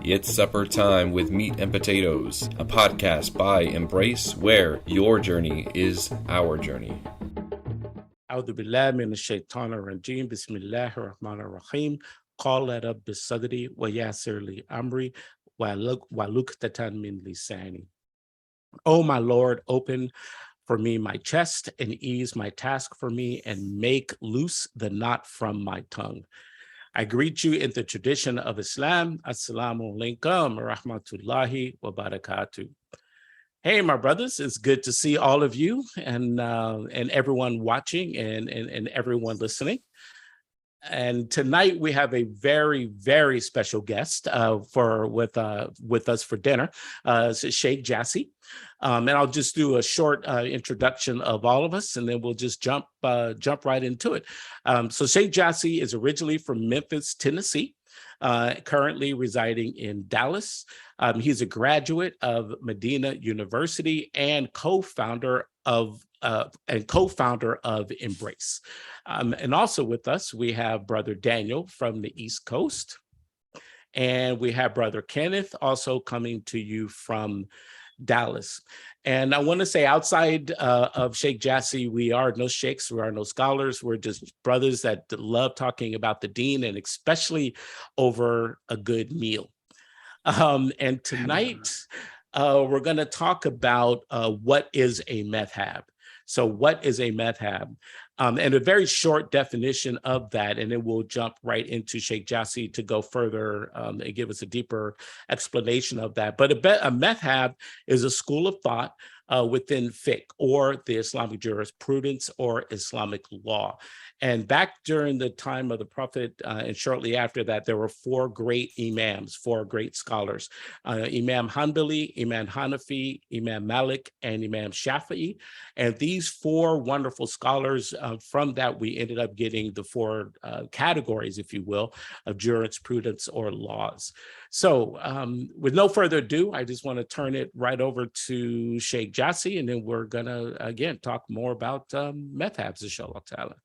It's supper time with Meat and Potatoes, a podcast by Embrace, where your journey is our journey. أعوذ بالله من الشيطان الرجيم بسم الله الرحمن الرحيم قال رب صدري ويسر لي أمري واحلل من لساني. Oh my Lord, open for me my chest and ease my task for me and make loose the knot from my tongue. I greet you in the tradition of Islam. Assalamu alaikum wa rahmatullahi wa barakatuh. Hey, my brothers, it's good to see all of you and everyone watching and everyone listening. And tonight we have a very, very special guest with us for dinner. It's Shiekh Gyasi. And I'll just do a short introduction of all of us, and then we'll just jump right into it. So Shiekh Gyasi is originally from Memphis, Tennessee, currently residing in Dallas. He's a graduate of Medina University and co-founder of Embrace. And also with us, we have Brother Daniel from the East Coast. And we have Brother Kenneth also coming to you from Dallas. And I want to say outside of Shiekh Gyasi, we are no sheikhs, we are no scholars. We're just brothers that love talking about the deen and especially over a good meal. And tonight, we're going to talk about what is a Madth-hab. So what is a Madth-hab? And a very short definition of that, and then we'll jump right into Shiekh Gyasi to go further and give us a deeper explanation of that. But a Madth-hab is a school of thought within fiqh, or the Islamic jurisprudence or Islamic law. And back during the time of the Prophet and shortly after that, there were four great imams, four great scholars, Imam Hanbali, Imam Hanafi, Imam Malik, and Imam Shafi'i. And these four wonderful scholars, from that, we ended up getting the four categories, if you will, of jurisprudence or laws. So with no further ado, I just want to turn it right over to Shiekh Gyasi, and then we're going to, again, talk more about Madth-habs, inshallah ta'ala.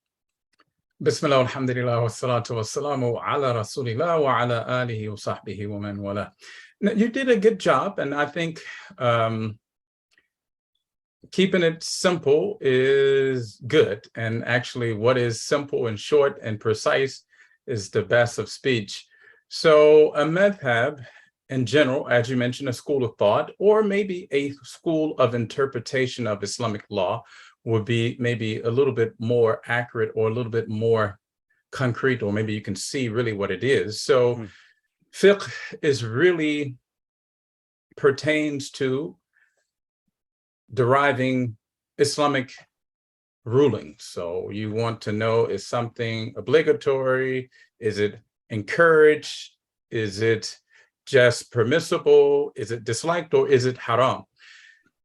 Bismillah, alhamdulillah, wa salatu wa salamu ala rasulillah wa ala alihi wa sahbihi wa man wala. You did a good job, and I think keeping it simple is good. And actually, what is simple and short and precise is the best of speech. So a madhhab, in general, as you mentioned, a school of thought, or maybe a school of interpretation of Islamic law, would be maybe a little bit more accurate or a little bit more concrete, or maybe you can see really what it is. So fiqh is really pertains to deriving Islamic rulings. So you want to know, is something obligatory? Is it encouraged? Is it just permissible? Is it disliked, or is it haram?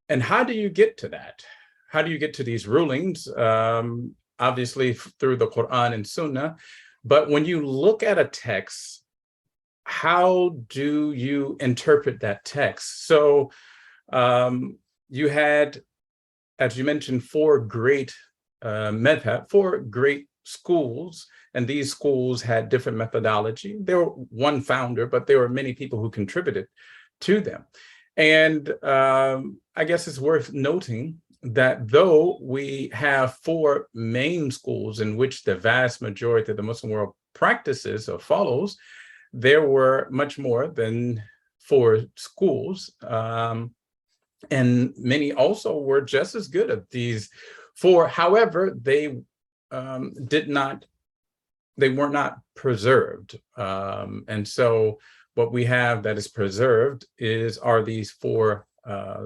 And how do you get to that? How do you get to these rulings? Obviously through the Quran and Sunnah. But when you look at a text, how do you interpret that text? So you had, as you mentioned, four great madhhab, four great schools, and these schools had different methodology. There were one founder, but there were many people who contributed to them. And I guess it's worth noting that though we have four main schools in which the vast majority of the Muslim world practices or follows, there were much more than four schools. And many also were just as good at these four. However, they were not preserved. And so what we have that is preserved are these four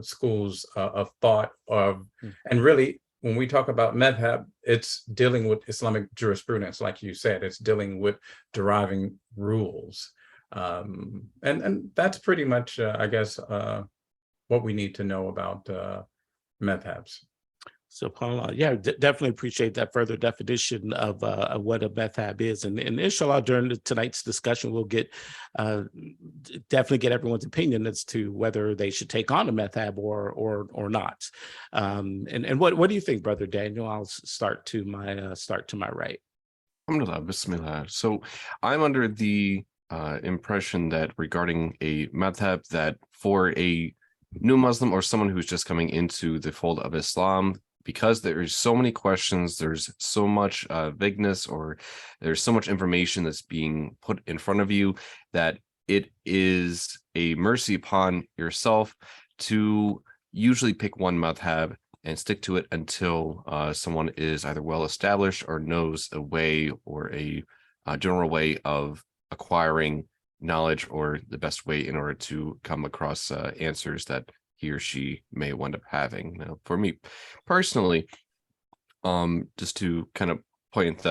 schools of thought of, and really when we talk about madhhab, it's dealing with Islamic jurisprudence, like you said, it's dealing with deriving rules, and that's pretty much I guess what we need to know about madhhabs. SubhanAllah. Yeah, definitely appreciate that further definition of what a madhhab is. And inshallah, during tonight's discussion, we'll definitely get everyone's opinion as to whether they should take on a madhhab or not. And what do you think, Brother Daniel? I'll start to my right. Alhamdulillah, bismillah. So I'm under the impression that regarding a madhab, that for a new Muslim or someone who's just coming into the fold of Islam, because there's so many questions, there's so much vagueness, or there's so much information that's being put in front of you, that it is a mercy upon yourself to usually pick one madhab and stick to it until someone is either well established or knows a way or a general way of acquiring knowledge, or the best way in order to come across answers that he or she may wind up having. Now, for me personally, just to kind of point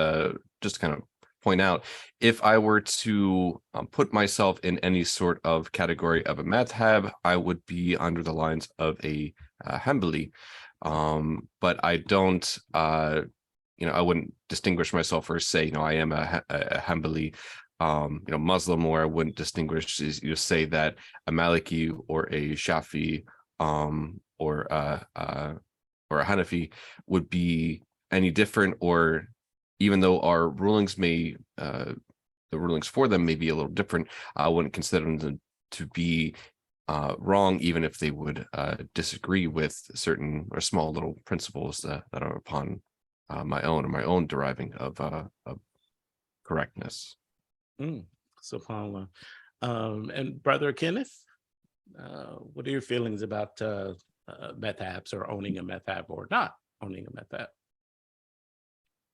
out, if I were to put myself in any sort of category of a madhab, I would be under the lines of a Hanbali. But I don't, I wouldn't distinguish myself or say, I am a Hanbali, Muslim, or I wouldn't distinguish, say that a Maliki or a Shafi, or a Hanafi would be any different, or even though our rulings the rulings for them may be a little different, I wouldn't consider them to be wrong, even if they would disagree with certain or small little principles that are upon my own deriving of correctness. SubhanAllah. And Brother Kenneth, what are your feelings about madhabs, or owning a madhab or not owning a madhab?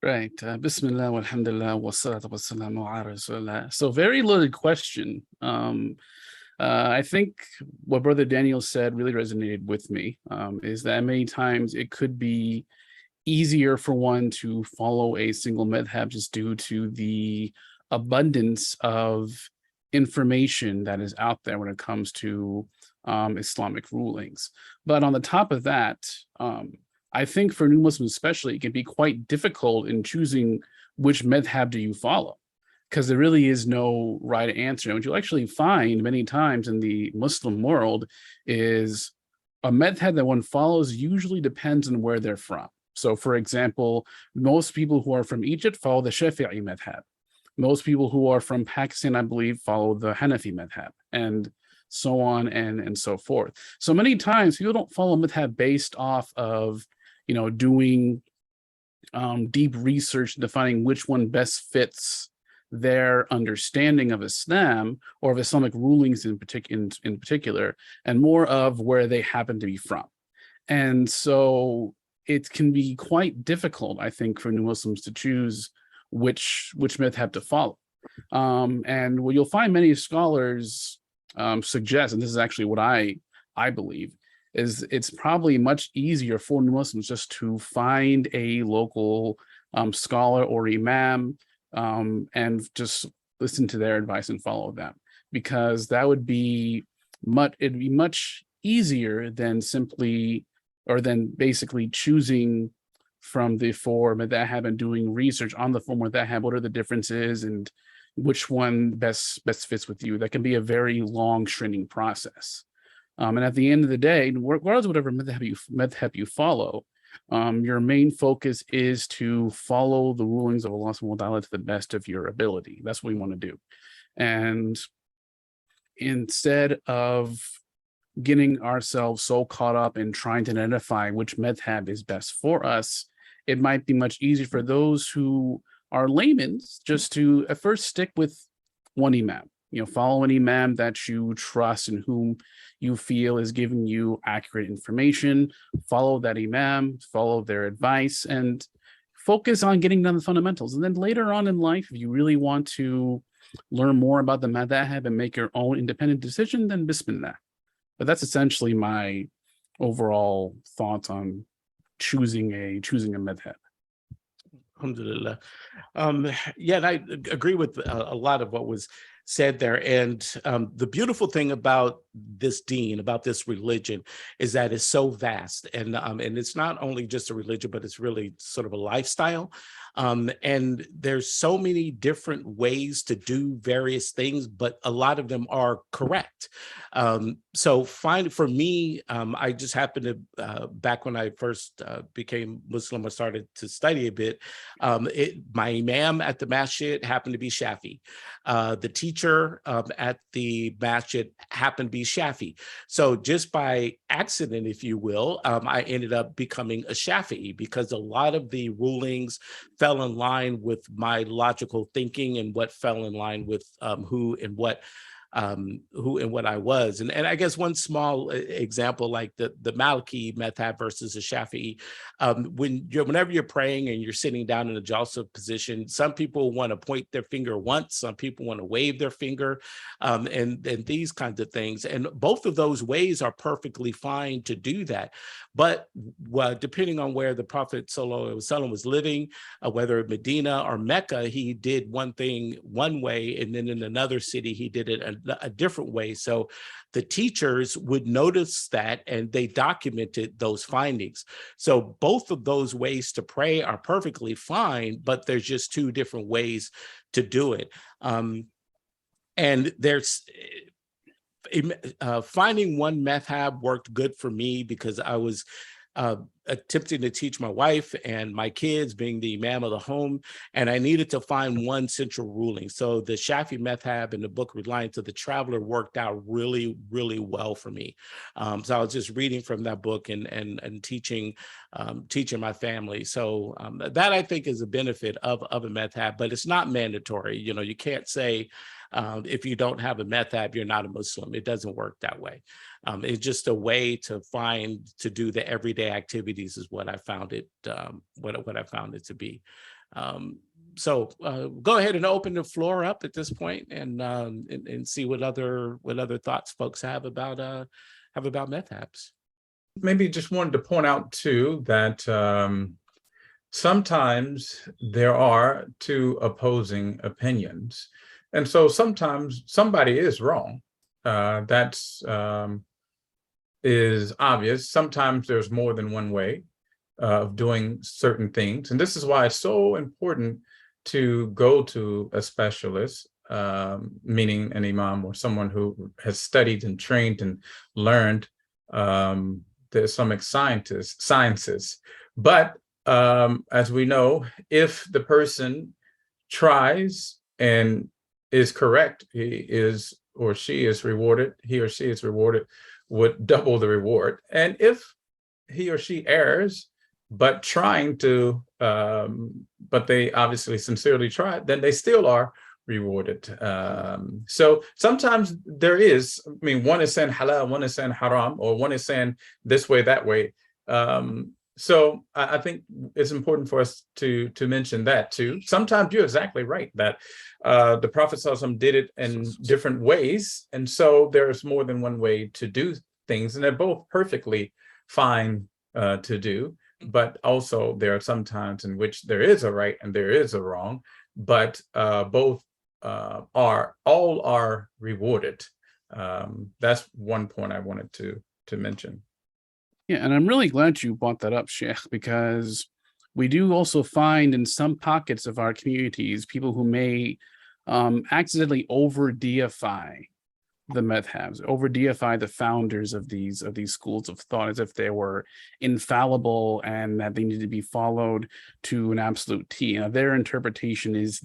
Right. Bismillah, walhamdulillah, wassalatu wassalamu ala rasulillah. So very loaded question. I think what Brother Daniel said really resonated with me, is that many times it could be easier for one to follow a single madhab just due to the abundance of information that is out there when it comes to Islamic rulings. But on the top of that, I think for new Muslims especially, it can be quite difficult in choosing which madhab do you follow, because there really is no right answer. And what you'll actually find many times in the Muslim world is a madhab that one follows usually depends on where they're from. So for example, most people who are from Egypt follow the Shafi'i madhab. Most people who are from Pakistan, I believe, follow the Hanafi madhab, and so on and so forth. So many times people don't follow madhab based off of, doing deep research, defining which one best fits their understanding of Islam or of Islamic rulings in particular, and more of where they happen to be from. And so it can be quite difficult, I think, for new Muslims to choose which madhab to follow. And what you'll find many scholars suggest, and this is actually what I believe, is it's probably much easier for new Muslims just to find a local scholar or imam, and just listen to their advice and follow them, because that would be much easier than basically choosing from the four madhab and doing research on the four madhab, what are the differences and which one best fits with you. That can be a very long, straining process. And at the end of the day, regardless of whatever madhab you follow, your main focus is to follow the rulings of Allah subhanahu wa ta'ala to the best of your ability. That's what we want to do. And instead of getting ourselves so caught up in trying to identify which madhab is best for us, it might be much easier for those who are laymen just to at first stick with one imam. Follow an imam that you trust and whom you feel is giving you accurate information. Follow that imam, follow their advice, and focus on getting down the fundamentals. And then later on in life, if you really want to learn more about the madhab and make your own independent decision, then bismillah. But that's essentially my overall thoughts on choosing a madhab. Alhamdulillah. Yeah, and I agree with a lot of what was said there. And the beautiful thing about this deen, about this religion, is that it's so vast. And it's not only just a religion, but it's really sort of a lifestyle. And there's so many different ways to do various things, but a lot of them are correct. So for me, I just happened to, back when I first became Muslim, I started to study a bit. My imam at the masjid happened to be Shafi. The teacher at the masjid happened to be Shafi. So just by accident, if you will, I ended up becoming a Shafi'i because a lot of the rulings fell in line with my logical thinking and what fell in line with who and what I was. And I guess one small example, like the Maliki Madth-hab versus the Shafi'i, whenever you're praying and you're sitting down in a jalsa position, some people want to point their finger once, some people want to wave their finger, and these kinds of things. And both of those ways are perfectly fine to do that. But depending on where the Prophet Sallallahu Alaihi Wasallam was living, whether Medina or Mecca, he did one thing one way, and then in another city, he did it a different way. So the teachers would notice that, and they documented those findings. So both of those ways to pray are perfectly fine, but there's just two different ways to do it. And there's finding one madhab worked good for me because I was attempting to teach my wife and my kids, being the imam of the home, and I needed to find one central ruling. So the Shafi Madth-hab in the book Reliance of the Traveler worked out really, really well for me. So I was just reading from that book and teaching my family. So that I think is a benefit of a Madth-hab, but it's not mandatory. You know, you can't say if you don't have a Madth-hab, you're not a Muslim. It doesn't work that way. It's just a way to do the everyday activities is what I found it, what I found it to be. So go ahead and open the floor up at this point and see what other thoughts folks have about Madth-habs. Maybe just wanted to point out too that sometimes there are two opposing opinions. And so sometimes somebody is wrong. That's is obvious. Sometimes there's more than one way of doing certain things. And this is why it's so important to go to a specialist, meaning an imam or someone who has studied and trained and learned the Islamic sciences. But as we know, if the person tries and is correct, he or she is rewarded with double the reward. And if he or she errs, but trying to, but they obviously sincerely tried, then they still are rewarded. So sometimes there is, I mean, one is saying halal, one is saying haram, or one is saying this way, that way. So I think it's important for us to mention that too. Sometimes you're exactly right that the Prophet ﷺ did it in different ways. And so there's more than one way to do things, and they're both perfectly fine to do. But also there are some times in which there is a right and there is a wrong, but both all are rewarded. That's one point I wanted to mention. Yeah, and I'm really glad you brought that up, Sheikh, because we do also find in some pockets of our communities people who may accidentally over-deify the madhhabs, over-deify the founders of these schools of thought as if they were infallible and that they need to be followed to an absolute T. Now, their interpretation is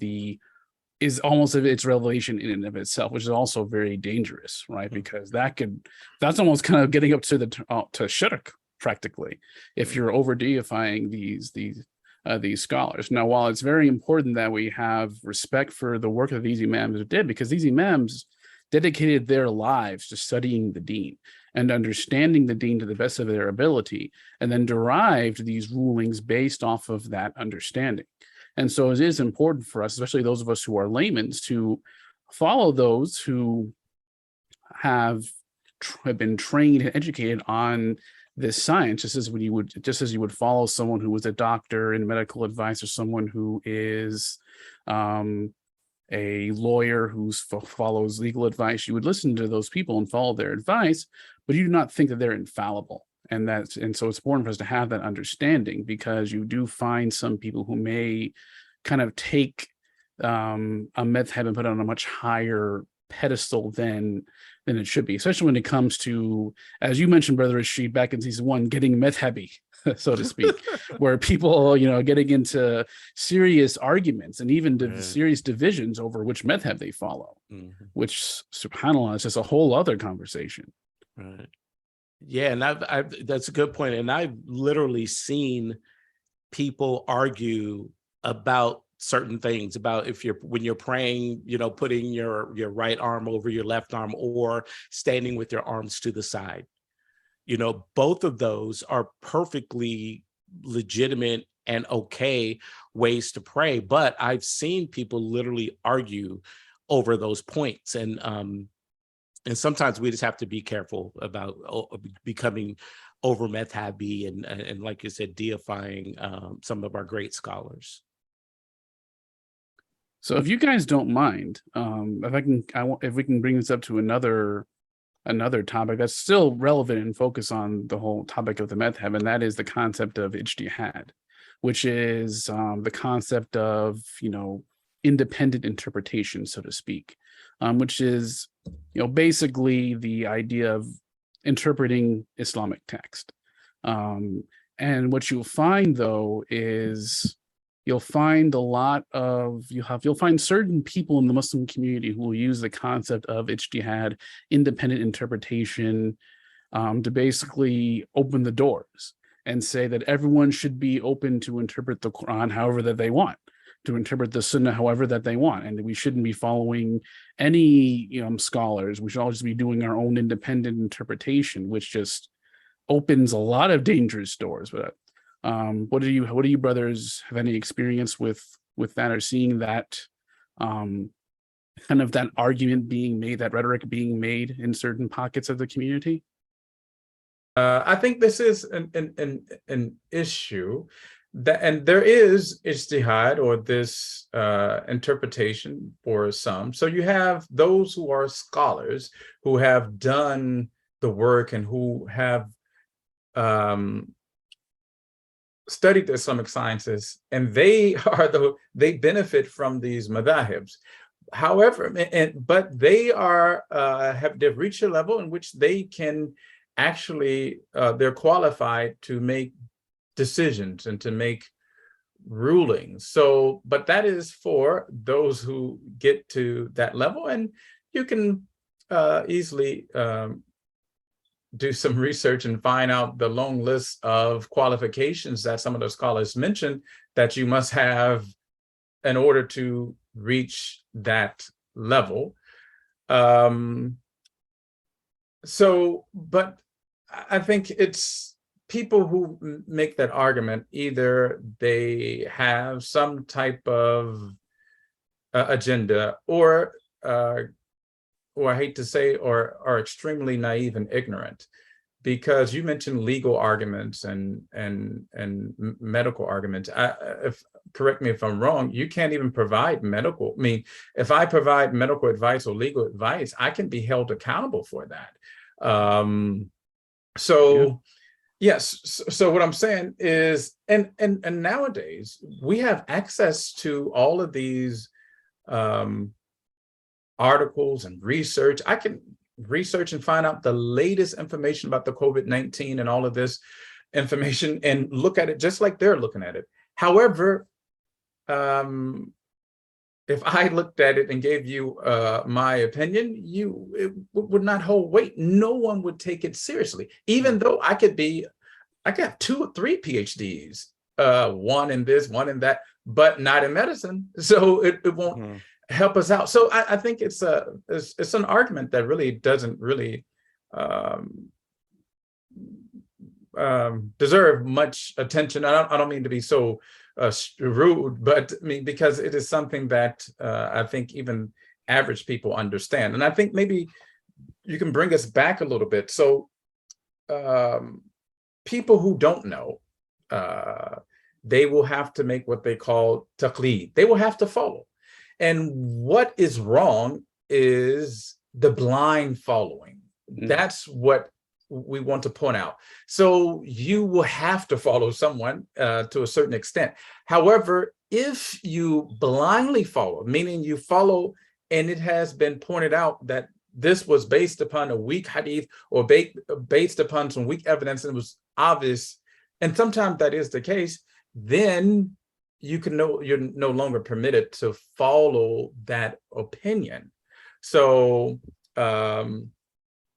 almost its revelation in and of itself, which is also very dangerous, right? Because that's almost kind of getting up to to shirk practically, if you're over deifying these scholars. Now, while it's very important that we have respect for the work that these imams did, because these imams dedicated their lives to studying the deen and understanding the deen to the best of their ability, and then derived these rulings based off of that understanding. And so it is important for us, especially those of us who are laymen, to follow those who have been trained and educated on this science, just as you would follow someone who was a doctor in medical advice, or someone who is a lawyer who follows legal advice. You would listen to those people and follow their advice, but you do not think that they're infallible. and so it's important for us to have that understanding, because you do find some people who may kind of take a madhhab and put it on a much higher pedestal than it should be, especially when it comes to, as you mentioned, Brother Rashid, back in season 1, getting madhhabi, so to speak, where people, are getting into serious arguments and even serious divisions over which madhhab they follow, which, subhanAllah, is just a whole other conversation. Right. Yeah, and I've that's a good point. And I've literally seen people argue about certain things, about when you're praying, putting your right arm over your left arm or standing with your arms to the side. Both of those are perfectly legitimate and okay ways to pray, but I've seen people literally argue over those points. And sometimes we just have to be careful about becoming over madhhabi and like you said, deifying some of our great scholars. So if you guys don't mind, if we can bring this up to another topic that's still relevant and focus on the whole topic of the madhhab, and that is the concept of ijtihad, which is the concept of, independent interpretation, so to speak, which is, basically the idea of interpreting Islamic text. And what you'll find, though, is you'll find you'll find certain people in the Muslim community who will use the concept of ijtihad, independent interpretation, to basically open the doors and say that everyone should be open to interpret the Quran however that they want, to interpret the Sunnah however that they want, and we shouldn't be following any scholars. We should all just be doing our own independent interpretation, which just opens a lot of dangerous doors. But what do you brothers have any experience with that, or seeing that kind of that argument being made, that rhetoric being made in certain pockets of the community? I think this is an issue and there is ijtihad, or this interpretation for some. So you have those who are scholars who have done the work and who have studied the Islamic sciences, and they benefit from these madhahibs. However, but they they've reached a level in which they can actually they're qualified to make decisions and to make rulings. So, but that is for those who get to that level, and you can easily do some research and find out the long list of qualifications that some of the scholars mentioned that you must have in order to reach that level. But I think it's people who make that argument, either they have some type of agenda, or I hate to say, or are extremely naive and ignorant, because you mentioned legal arguments and medical arguments. Correct me if I'm wrong, you can't even provide medical. I mean, if I provide medical advice or legal advice, I can be held accountable for that. Yes. So what I'm saying is, and nowadays we have access to all of these articles and research. I can research and find out the latest information about the COVID-19 and all of this information and look at it just like they're looking at it. However, if I looked at it and gave you my opinion, it would not hold weight. No one would take it seriously, even though I could have 2 or 3 PhDs, one in this, one in that, but not in medicine. So it won't help us out. So I think it's an argument that really doesn't really deserve much attention. I don't mean to be so rude, but I mean, because it is something that I think even average people understand. And I think maybe you can bring us back a little bit. So people who don't know, they will have to make what they call taqleed. They will have to follow. And what is wrong is the blind following. That's what we want to point out. So you will have to follow someone to a certain extent. However, if you blindly follow, meaning you follow and it has been pointed out that this was based upon a weak hadith or based upon some weak evidence and it was obvious, and sometimes that is the case, then you're no longer permitted to follow that opinion. So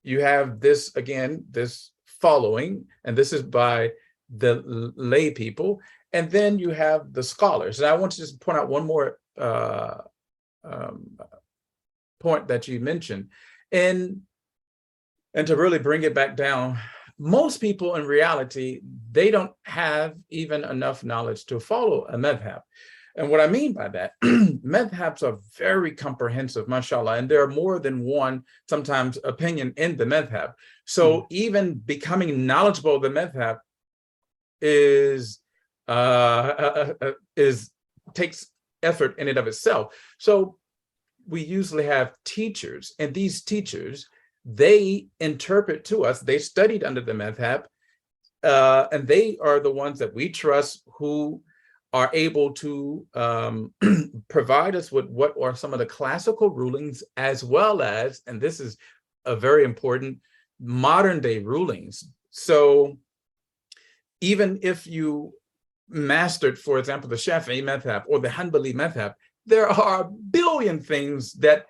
you have this, again, this following, and this is by the lay people, and then you have the scholars. And I want to just point out one more point that you mentioned, and to really bring it back down, most people in reality, they don't have even enough knowledge to follow a madhab. And what I mean by that, madhabs are very comprehensive, mashallah, and there are more than one, sometimes, opinion in the madhab. So even becoming knowledgeable of the madhab takes effort in and of itself. So we usually have teachers, and these teachers, they interpret to us, they studied under the madhab, and they are the ones that we trust, who are able to provide us with what are some of the classical rulings, as well as, and this is a very important, modern day rulings. So even if you mastered, for example, the Shafi'i madhab or the Hanbali madhab, there are a billion things that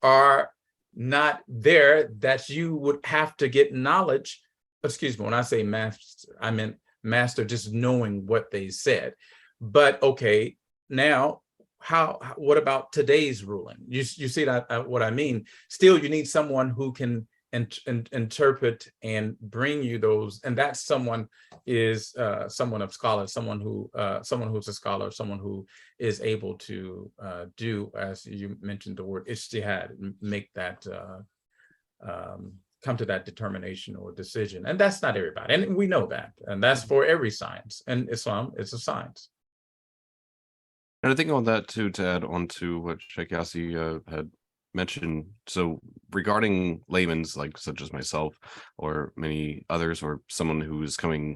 are not there that you would have to get knowledge. Excuse me, when I say master, I meant master just knowing what they said. But okay, now what about today's ruling? You see that what I mean? Still, you need someone who can interpret and bring you those, and that someone is someone of scholars, someone who's a scholar, someone who is able to do, as you mentioned, the word ijtihad, make that come to that determination or decision. And that's not everybody, and we know that, and that's for every science, and Islam is a science. And I think on that too, to add on to what Sheikh Gyasi had mentioned, so regarding laymen like such as myself or many others, or someone who is coming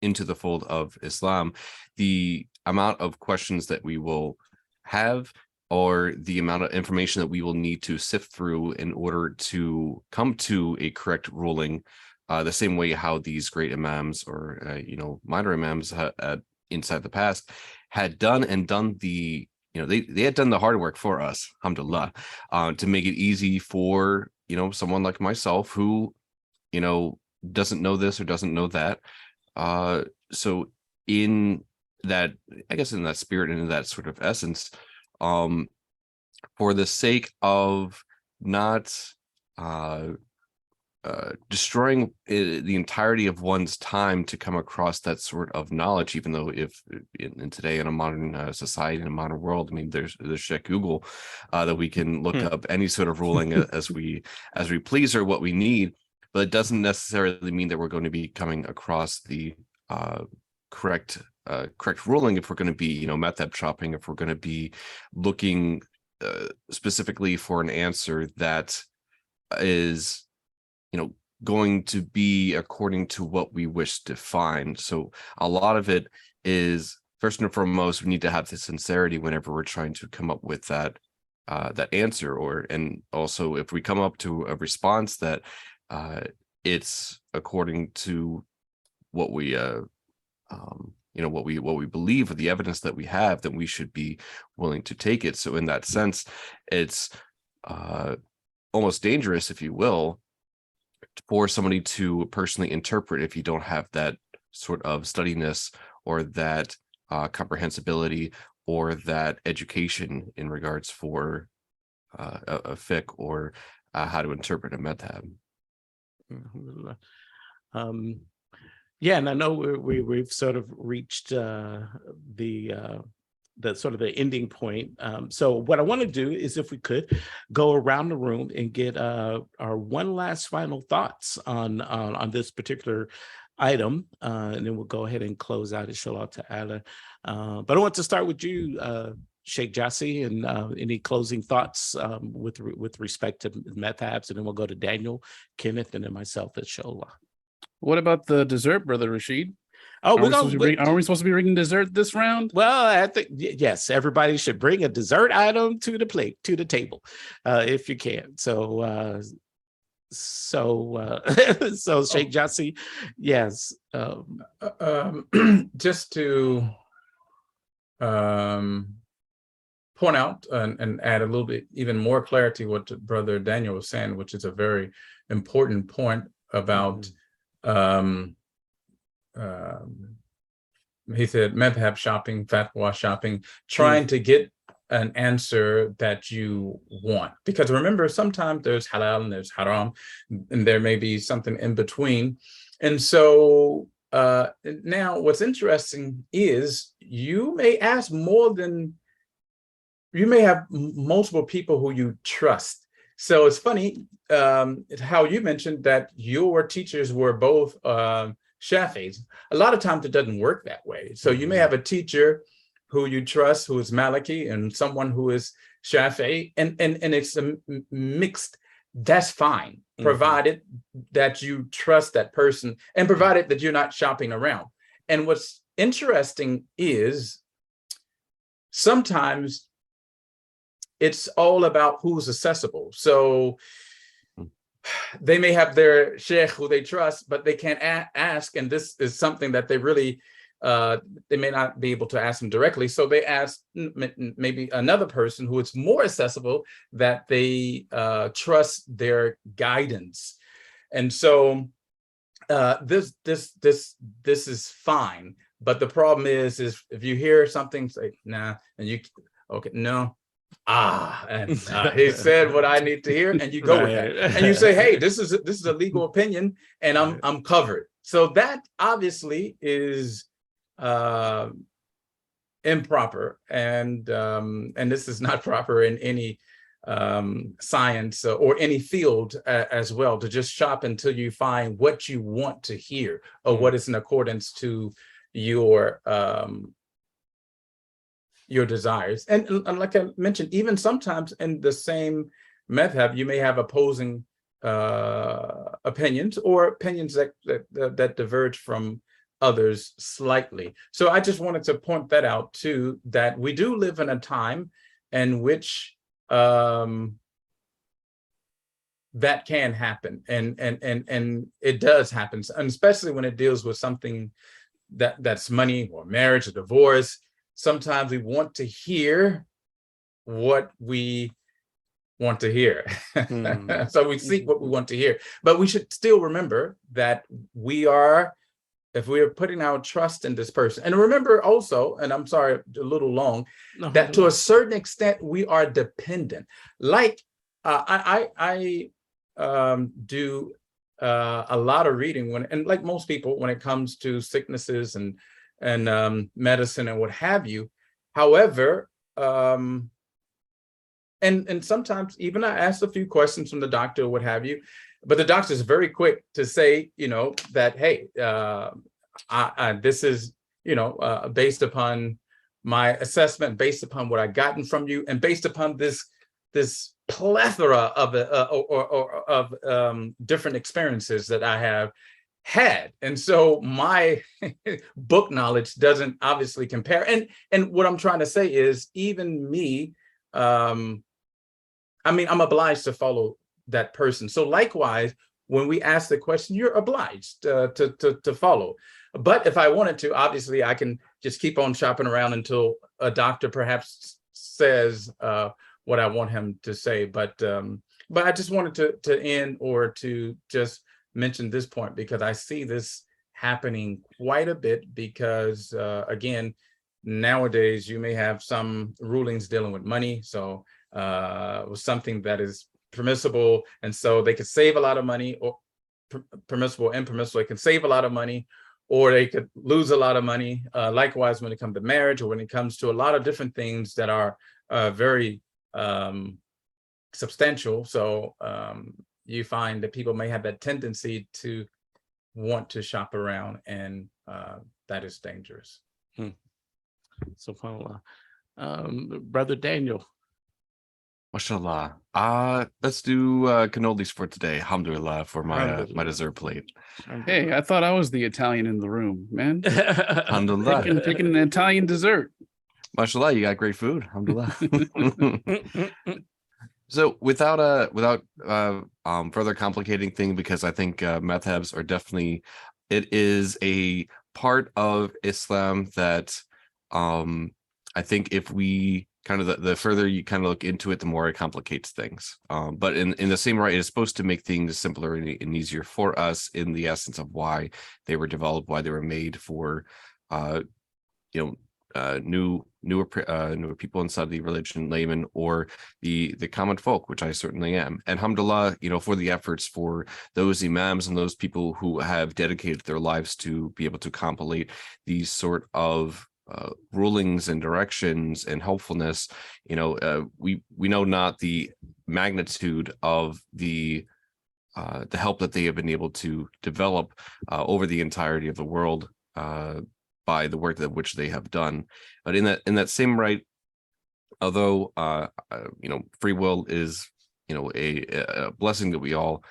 into the fold of Islam, the amount of questions that we will have, or the amount of information that we will need to sift through in order to come to a correct ruling, the same way how these great imams or minor imams inside the past had done the, they had done the hard work for us, alhamdulillah, to make it easy for, someone like myself who, doesn't know this or doesn't know that. So in that, I guess in that spirit and in that sort of essence, for the sake of not destroying the entirety of one's time to come across that sort of knowledge, even though if in today in a modern society, in a modern world, I mean, there's Sheikh Google that we can look up any sort of ruling as we please or what we need, but it doesn't necessarily mean that we're going to be coming across the correct ruling if we're going to be madhab shopping, if we're going to be looking specifically for an answer that is going to be according to what we wish to find. So a lot of it is, first and foremost, we need to have the sincerity whenever we're trying to come up with that answer, and also if we come up to a response that it's according to what we what we believe, or the evidence that we have, then we should be willing to take it. So in that sense, it's almost dangerous, if you will, for somebody to personally interpret if you don't have that sort of studiness or that comprehensibility or that education in regards for a fiqh or how to interpret a madhab. Yeah, and I know we've sort of reached the sort of the ending point. So what I want to do is, if we could, go around the room and get our one last final thoughts on this particular item, and then we'll go ahead and close out, inshallah ta'ala. But I want to start with you, Sheikh Gyasi, and any closing thoughts with respect to madhabs, and then we'll go to Daniel, Kenneth, and then myself, inshallah. What about the dessert, Brother Rashid? Oh, Are we supposed to be bringing dessert this round? Well, I think yes, everybody should bring a dessert item to the plate, to the table, if you can. So, so Sheikh Gyasi, yes. Just to point out and add a little bit even more clarity what Brother Daniel was saying, which is a very important point about he said madhab shopping, fatwa shopping, trying to get an answer that you want. Because remember, sometimes there's halal and there's haram, and there may be something in between. And so now what's interesting is you may ask you may have multiple people who you trust. So it's funny how you mentioned that your teachers were both Shafi'is. A lot of times it doesn't work that way. So you may have a teacher who you trust, who is Maliki, and someone who is Shafi'i, and it's a mixed. That's fine, provided that you trust that person and provided that you're not shopping around. And what's interesting is sometimes it's all about who's accessible. So they may have their sheikh who they trust, but they can't ask. And this is something that they really, they may not be able to ask them directly. So they ask maybe another person who is more accessible, that they trust their guidance. And so this is fine. But the problem is if you hear something, say, nah, and you, okay, no. And he said what I need to hear, and you go with that, and you say, "Hey, this is a legal opinion, and I'm covered." So that obviously is improper, and this is not proper in any science or any field as well, to just shop until you find what you want to hear or what is in accordance to your desires. And like I mentioned, even sometimes in the same madhab, you may have opposing opinions, or opinions that diverge from others slightly. So I just wanted to point that out too, that we do live in a time in which that can happen, and it does happen, and especially when it deals with something that's money or marriage or divorce. Sometimes we want to hear what we want to hear. So we seek what we want to hear. But we should still remember that if we are putting our trust in this person, and remember also, and I'm sorry, a little long, that to a certain extent, we are dependent. Like I do a lot of reading and like most people, when it comes to sicknesses and medicine and what have you. However, and sometimes even I ask a few questions from the doctor or what have you, but the doctor is very quick to say, that, hey, this is, based upon my assessment, based upon what I've gotten from you, and based upon this plethora of different experiences that I have had. And so my book knowledge doesn't obviously compare. And what I'm trying to say is, even me, I'm obliged to follow that person. So likewise, when we ask the question, you're obliged to follow. But if I wanted to, obviously I can just keep on shopping around until a doctor perhaps says what I want him to say. But I just wanted to end, or to just mention this point, because I see this happening quite a bit, because again, nowadays you may have some rulings dealing with money. So with something that is permissible, and so they could save a lot of money, or permissible and impermissible, they can save a lot of money, or they could lose a lot of money. Likewise, when it comes to marriage, or when it comes to a lot of different things that are very substantial. So you find that people may have that tendency to want to shop around, and that is dangerous. So, Brother Daniel. Mashallah. Let's do cannolis for today. Alhamdulillah for my Alhamdulillah. dessert plate. Hey, I thought I was the Italian in the room, man. Alhamdulillah. Picking an Italian dessert. Mashallah, you got great food. Alhamdulillah. So without further complicating thing, because I think madhabs are definitely, it is a part of Islam that I think if we kind of the further you kind of look into it, the more it complicates things. But in the same right, it's supposed to make things simpler and easier for us in the essence of why they were developed, why they were made for newer people inside the religion, laymen, or the common folk, which I certainly am. And alhamdulillah, for the efforts for those imams and those people who have dedicated their lives to be able to compilate these sort of rulings and directions and helpfulness. We know not the magnitude of the help that they have been able to develop over the entirety of the world by the work that which they have done. But in that same right, although free will is a blessing that we all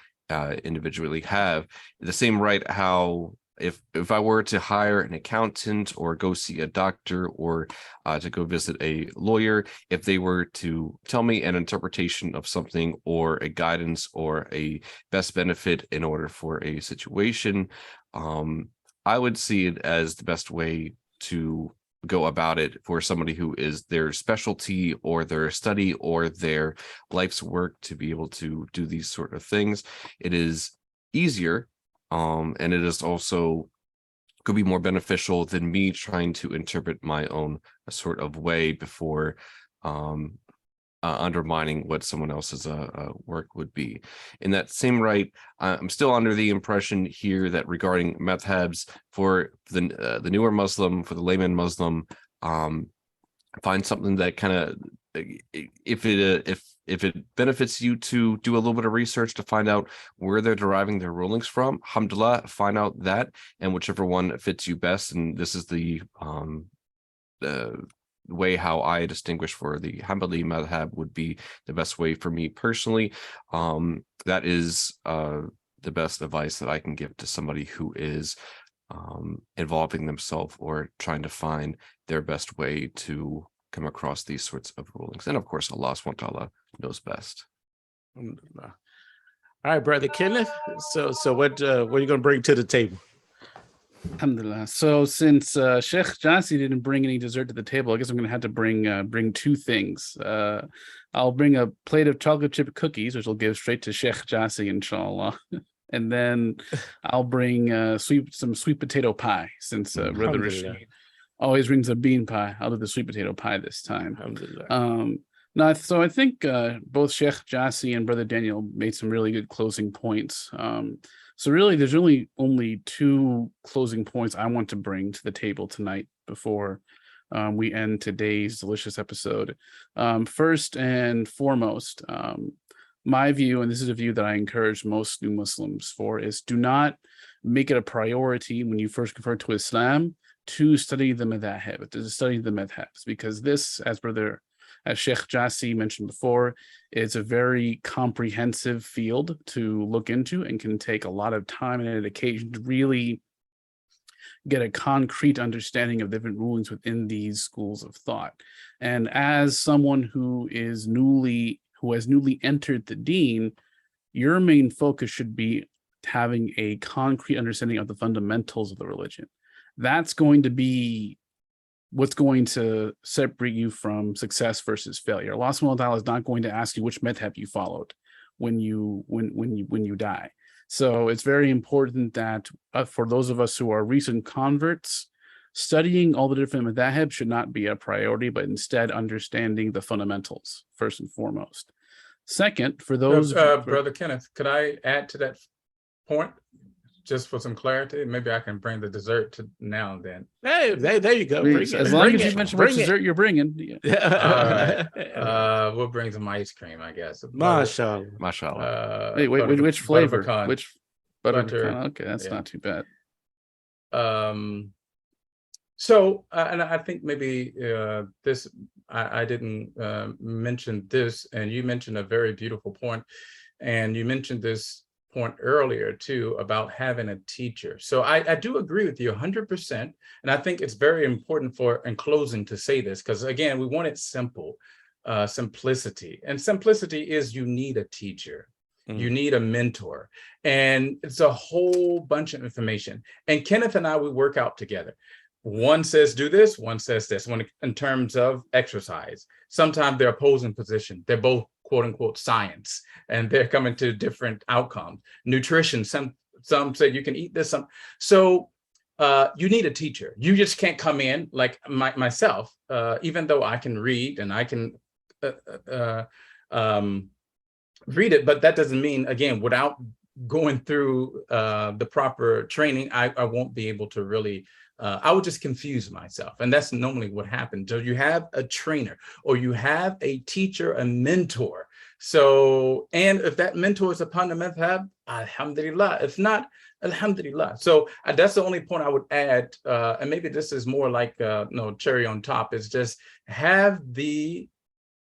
individually have, the same right how if I were to hire an accountant or go see a doctor or to go visit a lawyer, if they were to tell me an interpretation of something or a guidance or a best benefit in order for a situation, I would see it as the best way to go about it for somebody who is their specialty or their study or their life's work to be able to do these sort of things. It is easier. And it is also could be more beneficial than me trying to interpret my own sort of way before undermining what someone else's work would be. In that same right, I'm still under the impression here that regarding madhabs for the newer Muslim, for the layman Muslim, find something that kind of, if it benefits you to do a little bit of research to find out where they're deriving their rulings from, alhamdulillah, find out that, and whichever one fits you best. And this is the way how I distinguish for the Hanbali madhab would be the best way for me personally. That is the best advice that I can give to somebody who is involving themselves or trying to find their best way to come across these sorts of rulings. And of course, Allah subhanahu wa ta'ala knows best. All right, Brother Kenneth. So what are you going to bring to the table? Alhamdulillah. So since Sheikh Gyasi didn't bring any dessert to the table, I guess I'm going to have to bring two things. I'll bring a plate of chocolate chip cookies, which will give straight to Sheikh Gyasi, inshallah. And then I'll bring some sweet potato pie, since Brother Rashid always brings a bean pie. I'll do the sweet potato pie this time. Now, so I think both Sheikh Gyasi and Brother Daniel made some really good closing points. So really, there's only two closing points I want to bring to the table tonight before we end today's delicious episode. First and foremost, my view, and this is a view that I encourage most new Muslims for, is do not make it a priority when you first convert to Islam to study the Madth-hab, to study the madhabs, because this, as Sheikh Gyasi mentioned before, is a very comprehensive field to look into and can take a lot of time and dedication to really get a concrete understanding of different rulings within these schools of thought. And as someone who has newly entered the deen, your main focus should be having a concrete understanding of the fundamentals of the religion. That's going to be what's going to separate you from success versus failure. Allah subhanahu wa ta'ala is not going to ask you which madhab you followed when you die. So it's very important that for those of us who are recent converts, studying all the different madhab should not be a priority, but instead understanding the fundamentals first and foremost. Second, for those Brother Kenneth, could I add to that point? Just for some clarity, maybe I can bring the dessert to now and then. Hey, there you go. As long as you mention what dessert you're bringing. Yeah. All right. We'll bring some ice cream, I guess. Mashallah. Wait, which flavor? Pecan. Which butter? Butter. Okay, that's not too bad. So, and I think maybe this I didn't mention this, and you mentioned a very beautiful point, and you mentioned this point earlier too about having a teacher. So I do agree with you 100%, and I think it's very important for in closing to say this, because again, we want it simple, simplicity, and simplicity is you need a teacher. You need a mentor, and it's a whole bunch of information. And Kenneth and I, we work out together. One says do this, one says this. When in terms of exercise, sometimes they're opposing position. They're both quote unquote science, and they're coming to different outcomes. Nutrition, some say you can eat this. So you need a teacher. You just can't come in like myself, even though I can read and I can read it, but that doesn't mean, again, without going through the proper training, I won't be able to really, I would just confuse myself. And that's normally what happens. So you have a trainer or you have a teacher, a mentor. So, and if that mentor is upon the Madth-hab, alhamdulillah. If not, alhamdulillah. So that's the only point I would add. And maybe this is more like, cherry on top, is just have the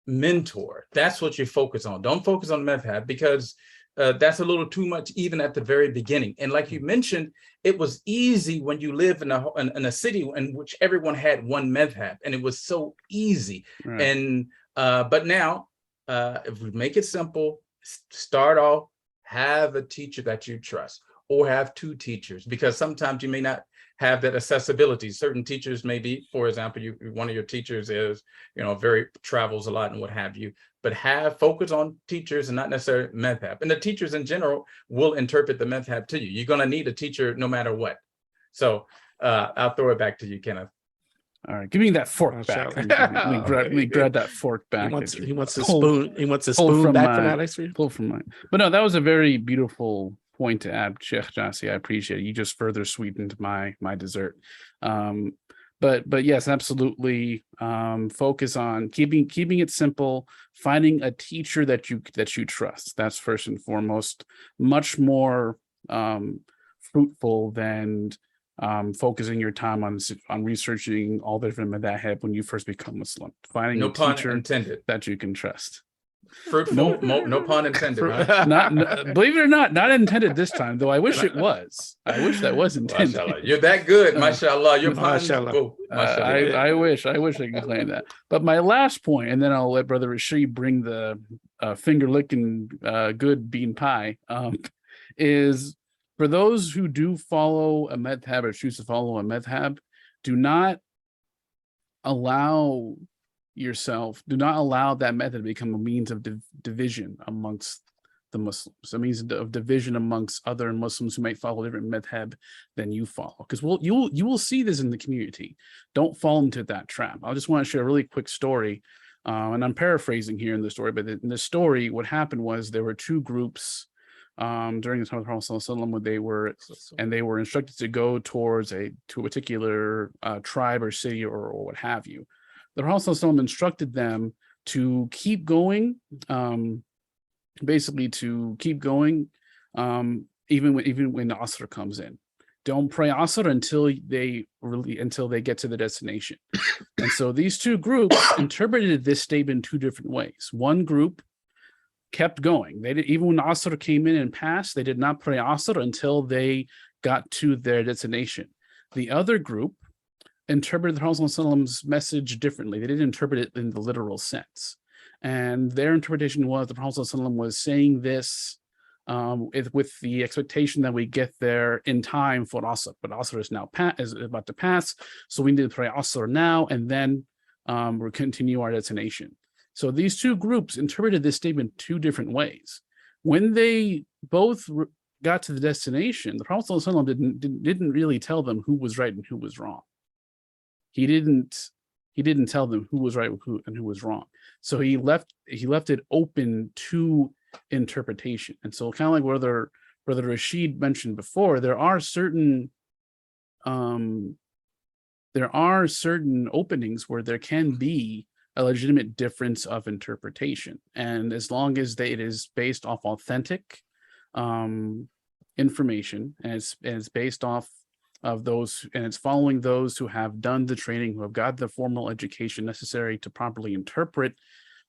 mentor. That's what you focus on. Don't focus on Madth-hab, because that's a little too much even at the very beginning. And like you mentioned, it was easy when you live in a city in which everyone had one Madth-hab, and it was so easy. Right. And but now if we make it simple, start off, have a teacher that you trust, or have two teachers, because sometimes you may not have that accessibility. Certain teachers may be, for example, one of your teachers is, very travels a lot and what have you, but focus on teachers and not necessarily Madth-hab. And the teachers in general will interpret the Madth-hab to you. You're going to need a teacher no matter what. So I'll throw it back to you, Kenneth. All right, give me that fork back. Let me grab that fork back. He wants a spoon. He wants a spoon back from that. Pull from mine. But no, that was a very beautiful point to add, Sheikh Gyasi. I appreciate it. You just further sweetened my dessert. But yes, absolutely. Focus on keeping it simple, finding a teacher that you trust. That's first and foremost, much more fruitful than focusing your time on researching all the different Madth-hab when you first become Muslim. Finding a teacher that you can trust. Fruitful, no pun intended. Right? Not believe it or not intended this time, though. I wish it was. I wish that was intended. Mashallah. You're that good, mashallah. Your puns. I wish I could claim that. But my last point, and then I'll let Brother Rashid bring the finger licking good bean pie, is for those who do follow a Madth-hab or choose to follow a Madth-hab, do not allow that method to become a means of division amongst the Muslims, a means of division amongst other Muslims who might follow different Madth-hab than you follow. Because you will see this in the community. Don't fall into that trap. I just want to share a really quick story, and I'm paraphrasing here in the story, but in the story, what happened was there were two groups during the time of the Prophet ﷺ, they were instructed to go to a particular tribe or city or what have you. The Prophet ﷺ instructed them to keep going, basically to keep going, even when the Asr comes in. Don't pray Asr until they get to the destination. And so these two groups interpreted this statement two different ways. One group kept going. Even when Asr came in and passed, they did not pray Asr until they got to their destination. The other group interpreted the Prophet's message differently. They didn't interpret it in the literal sense. And their interpretation was the Prophet was saying this with the expectation that we get there in time for Asr. But Asr is about to pass, so we need to pray Asr now, and then we'll continue our destination. So these two groups interpreted this statement two different ways. When they both got to the destination, the Prophet didn't really tell them who was right and who was wrong. He didn't tell them who was right and who was wrong. So he left it open to interpretation. And so kind of like Brother Rashid mentioned before, there are certain openings where there can be a legitimate difference of interpretation. And as long as it is based off authentic information and it's based off of those, and it's following those who have done the training, who have got the formal education necessary to properly interpret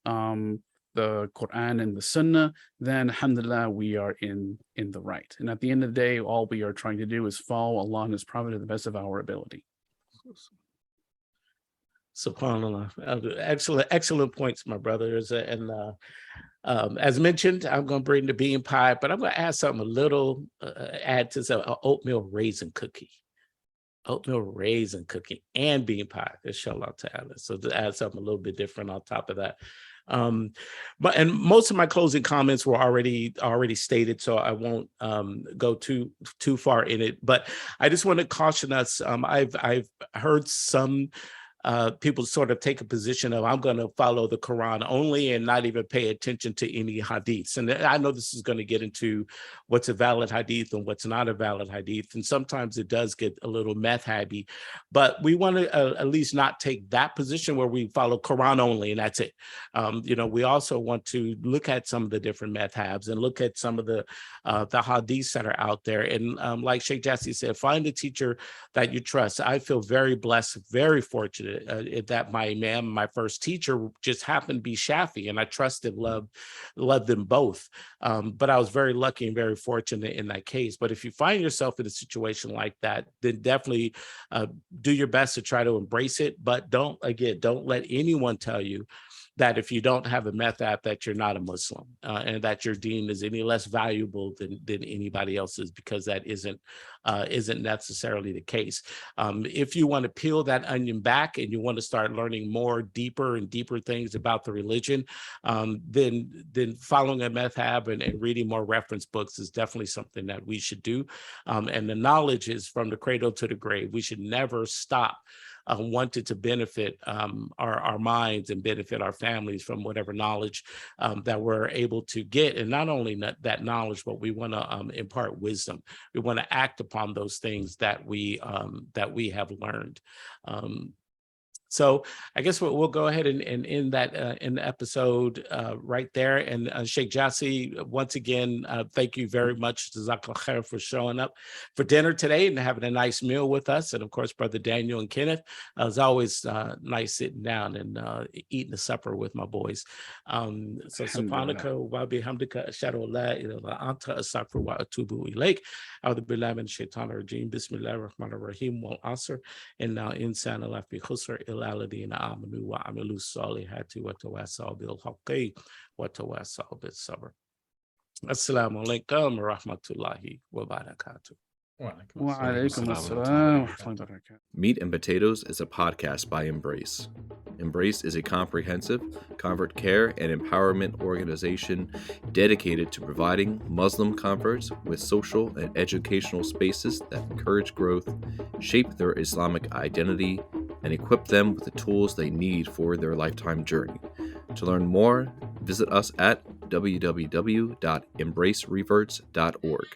the Quran and the Sunnah, then alhamdulillah, we are in the right. And at the end of the day, all we are trying to do is follow Allah and His Prophet to the best of our ability. SubhanAllah. Excellent points, my brothers. And as mentioned, I'm going to bring the bean pie, but I'm going to add something a little, add to some oatmeal raisin cookie. Oatmeal raisin cookie and bean pie, inshallah ta'ala. So to add something a little bit different on top of that. But most of my closing comments were already stated, so I won't go too far in it. But I just want to caution us. I've heard some people sort of take a position of, I'm going to follow the Quran only and not even pay attention to any hadiths. And I know this is going to get into what's a valid hadith and what's not a valid hadith. And sometimes it does get a little madth-habby, but we want to at least not take that position where we follow Quran only and that's it. We also want to look at some of the different madth-habs and look at some of the hadiths that are out there. And like Shiekh Gyasi said, find a teacher that you trust. I feel very blessed, very fortunate that my imam, my first teacher, just happened to be Shafi, and I trusted, loved them both. But I was very lucky and very fortunate in that case. But if you find yourself in a situation like that, then definitely do your best to try to embrace it. But don't let anyone tell you that if you don't have a Madth-hab, that you're not a Muslim, and that your deen is any less valuable than anybody else's, because that isn't necessarily the case. If you want to peel that onion back and you want to start learning more deeper and deeper things about the religion, then following a Madth-hab and reading more reference books is definitely something that we should do. And the knowledge is from the cradle to the grave. We should never stop wanted to benefit our minds and benefit our families from whatever knowledge that we're able to get. And not only that knowledge, but we want to impart wisdom. We want to act upon those things that we have learned. So I guess we'll go ahead and end that in the episode right there. And Shiekh Gyasi, once again, thank you very much, Jazakallah khair, for showing up for dinner today and having a nice meal with us. And of course, Brother Daniel and Kenneth, it's always nice sitting down and eating the supper with my boys. So subhanaka wa bihamdika ashhadu an la ilaha illa anta astaghfiruka wa atubu ilaik. A'udhu billahi minash shaitanir rajim. Bismillahir rahmanir rahim. Wal asr. Inna insana lafi khusr الذين آمنوا وعملوا الصالحات وتواصوا بالحق وتواصوا بالصبر. Assalamu alaikum wa rahmatullahi wa barakatuh. Meat and Potatoes is a podcast by Embrace. Embrace is a comprehensive convert care and empowerment organization dedicated to providing Muslim converts with social and educational spaces that encourage growth, shape their Islamic identity, and equip them with the tools they need for their lifetime journey. To learn more, visit us at www.embracereverts.org.